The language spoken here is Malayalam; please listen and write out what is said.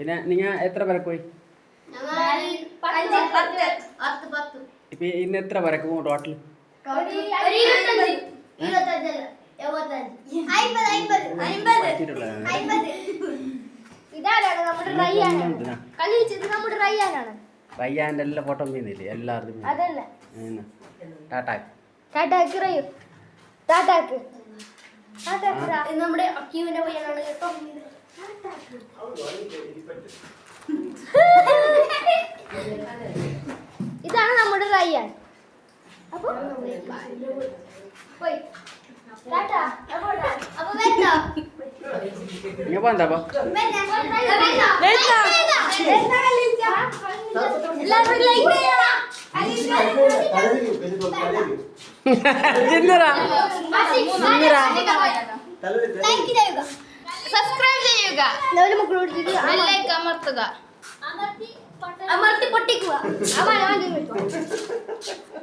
പിന്നെ നിങ്ങൾ എത്ര പേരൊക്കെ പോയി? ഇപ്പൊ ഇന്ന് എത്ര പേരൊക്കെ പോകും ടോട്ടൽ? റയ്യാന്റെ എല്ലാ ഫോട്ടോ ചെയ്യുന്നില്ലേ എല്ലാവരും? നമ്മുടെ അക്കീവിന്റെ പയ്യനാണ് കേട്ടോ. ഇതാണ് നമ്മുടെ റയ്യാൻ. അപ്പൊ സബ്സ്ക്രൈബ് ചെയ്യുക, ബെല്ലൈക്കൺ അമർത്തുക, അമർത്തി പൊട്ടിക്കുക.